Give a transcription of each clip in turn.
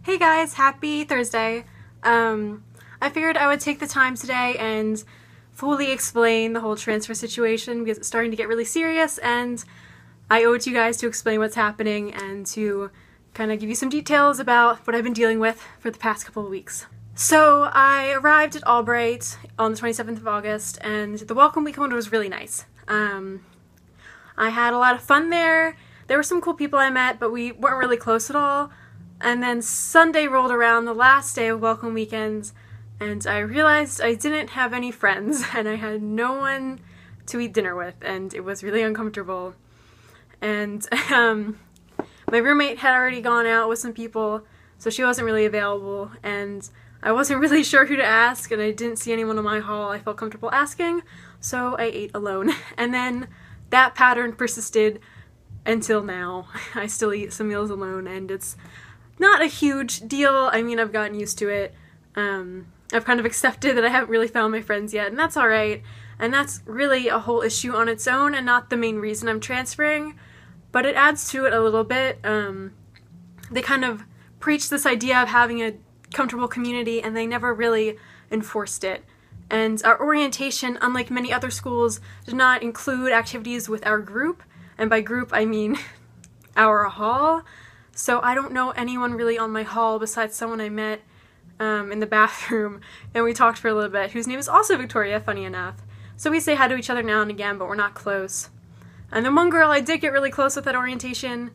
Hey guys, happy Thursday. I figured I would take the time today and fully explain the whole transfer situation because it's starting to get really serious, and I owe it to you guys to explain what's happening and to kind of give you some details about what I've been dealing with for the past couple of weeks. So I arrived at Albright on the 27th of August, and the welcome weekend was really nice. I had a lot of fun there. There were some cool people I met, but we weren't really close at all. And then Sunday rolled around, the last day of welcome weekends, and I realized I didn't have any friends, and I had no one to eat dinner with, and it was really uncomfortable. And my roommate had already gone out with some people, so she wasn't really available, and I wasn't really sure who to ask, and I didn't see anyone in my hall I felt comfortable asking, so I ate alone. And then that pattern persisted until now. I still eat some meals alone, and it's not a huge deal. I mean, I've gotten used to it. I've kind of accepted that I haven't really found my friends yet, and that's alright. And that's really a whole issue on its own and not the main reason I'm transferring, but it adds to it a little bit. They kind of preached this idea of having a comfortable community, and they never really enforced it. And our orientation, unlike many other schools, did not include activities with our group, and by group I mean our hall. So I don't know anyone really on my hall besides someone I met in the bathroom, and we talked for a little bit, whose name is also Victoria, funny enough. So we say hi to each other now and again, but we're not close. And the one girl I did get really close with at orientation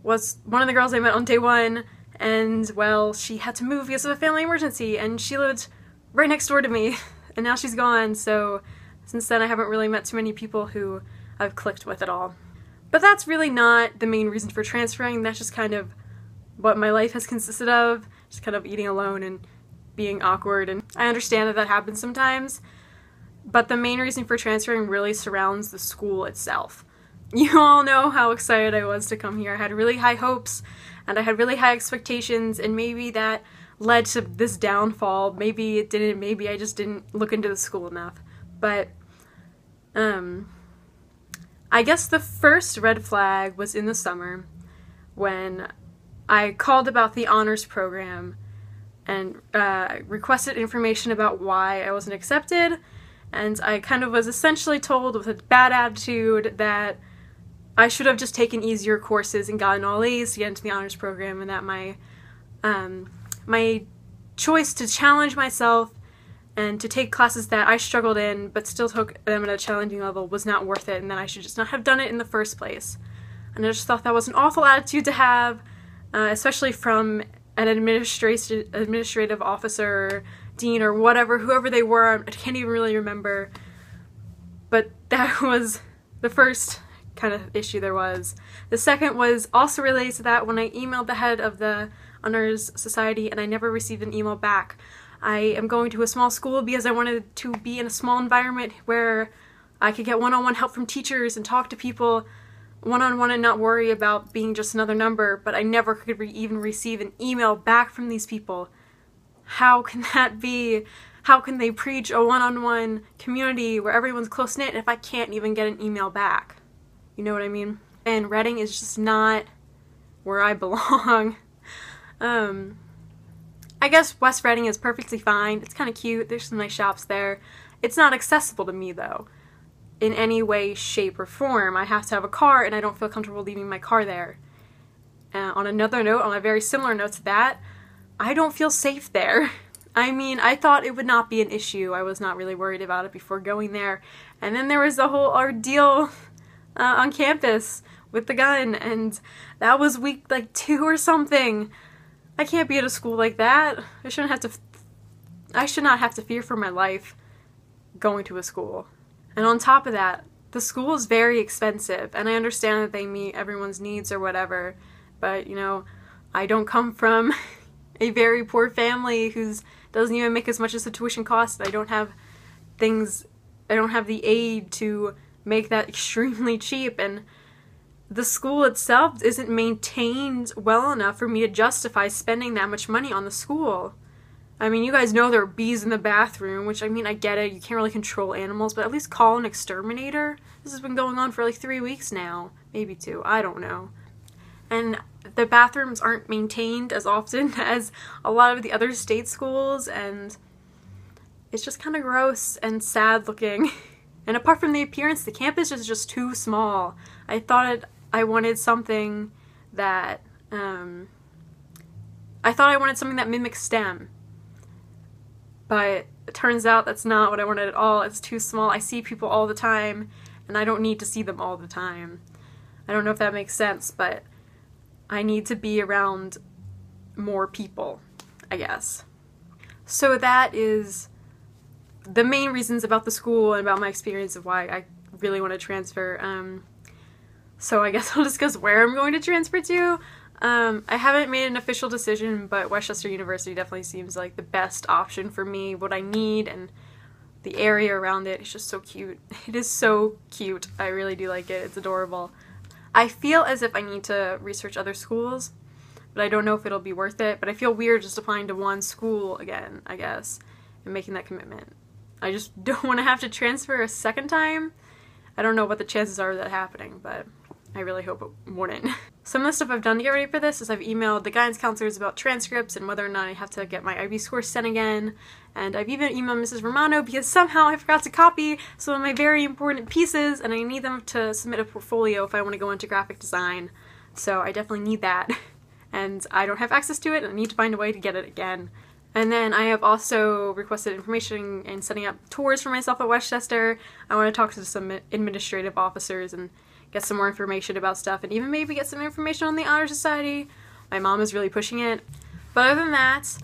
was one of the girls I met on day one, and, well, she had to move because of a family emergency, and she lived right next door to me, and now she's gone, so since then I haven't really met too many people who I've clicked with at all. But that's really not the main reason for transferring. That's just kind of what my life has consisted of, just kind of eating alone and being awkward, and I understand that that happens sometimes, but the main reason for transferring really surrounds the school itself. You all know how excited I was to come here. I had really high hopes, and I had really high expectations, and maybe that led to this downfall. Maybe it didn't, maybe I just didn't look into the school enough, but I guess the first red flag was in the summer when I called about the honors program and requested information about why I wasn't accepted, and I kind of was essentially told with a bad attitude that I should have just taken easier courses and gotten all A's to get into the honors program, and that my choice to challenge myself and to take classes that I struggled in but still took them at a challenging level was not worth it, and that I should just not have done it in the first place. And I just thought that was an awful attitude to have, especially from an administrative officer, dean, or whatever, whoever they were. I can't even really remember. But that was the first kind of issue there was. The second was also related to that when I emailed the head of the Honors Society and I never received an email back. I am going to a small school because I wanted to be in a small environment where I could get one-on-one help from teachers and talk to people one-on-one and not worry about being just another number, but I never could even receive an email back from these people. How can that be? How can they preach a one-on-one community where everyone's close-knit if I can't even get an email back? You know what I mean? And Reading is just not where I belong. I guess West Reading is perfectly fine. It's kind of cute. There's some nice shops there. It's not accessible to me, though, in any way, shape, or form. I have to have a car, and I don't feel comfortable leaving my car there. On another note, on a very similar note to that, I don't feel safe there. I mean, I thought it would not be an issue. I was not really worried about it before going there. And then there was the whole ordeal on campus with the gun, and that was week, 2 or something. I can't be at a school like that. I should not have to fear for my life going to a school. And on top of that, the school is very expensive, and I understand that they meet everyone's needs or whatever, but, you know, I don't come from a very poor family who doesn't even make as much as the tuition costs. I don't have the aid to make that extremely cheap, and the school itself isn't maintained well enough for me to justify spending that much money on the school. I mean, you guys know there are bees in the bathroom, which, I mean, I get it, you can't really control animals, but at least call an exterminator. This has been going on for 3 weeks now, maybe 2, I don't know. And the bathrooms aren't maintained as often as a lot of the other state schools, and it's just kind of gross and sad looking. And apart from the appearance, the campus is just too small. I thought I wanted something that, mimics STEM. But it turns out that's not what I wanted at all. It's too small. I see people all the time, and I don't need to see them all the time. I don't know if that makes sense, but I need to be around more people, I guess. So that is the main reasons about the school and about my experience of why I really want to transfer. So I guess I'll discuss where I'm going to transfer to. I haven't made an official decision, but West Chester University definitely seems like the best option for me, what I need, and the area around it is just so cute. It is so cute. I really do like it. It's adorable. I feel as if I need to research other schools, but I don't know if it'll be worth it. But I feel weird just applying to one school again, I guess, and making that commitment. I just don't want to have to transfer a second time. I don't know what the chances are of that happening, but I really hope it wouldn't. Some of the stuff I've done to get ready for this is I've emailed the guidance counselors about transcripts and whether or not I have to get my IB score sent again. And I've even emailed Mrs. Romano because somehow I forgot to copy some of my very important pieces and I need them to submit a portfolio if I want to go into graphic design. So I definitely need that. And I don't have access to it and I need to find a way to get it again. And then I have also requested information and setting up tours for myself at West Chester. I want to talk to some administrative officers and get some more information about stuff and even maybe get some information on the Honor Society. My mom is really pushing it. But other than that,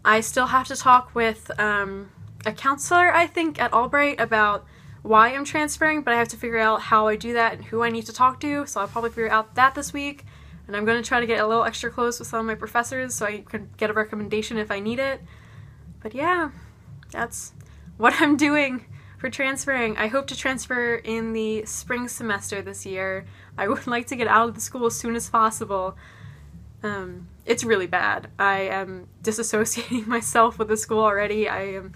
I still have to talk with a counselor, I think, at Albright about why I'm transferring, but I have to figure out how I do that and who I need to talk to, so I'll probably figure out that this week. And I'm going to try to get a little extra close with some of my professors so I can get a recommendation if I need it. But yeah, that's what I'm doing for transferring. I hope to transfer in the spring semester this year. I would like to get out of the school as soon as possible. It's really bad. I am disassociating myself with the school already. I am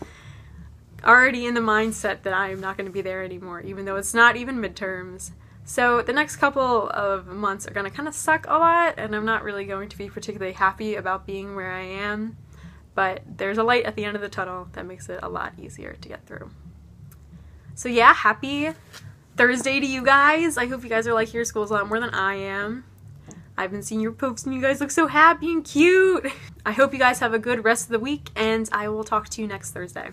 already in the mindset that I am not going to be there anymore, even though it's not even midterms. So the next couple of months are going to kind of suck a lot, and I'm not really going to be particularly happy about being where I am. But there's a light at the end of the tunnel that makes it a lot easier to get through. So yeah, happy Thursday to you guys. I hope you guys are liking your schools a lot more than I am. I've been seeing your posts and you guys look so happy and cute. I hope you guys have a good rest of the week and I will talk to you next Thursday.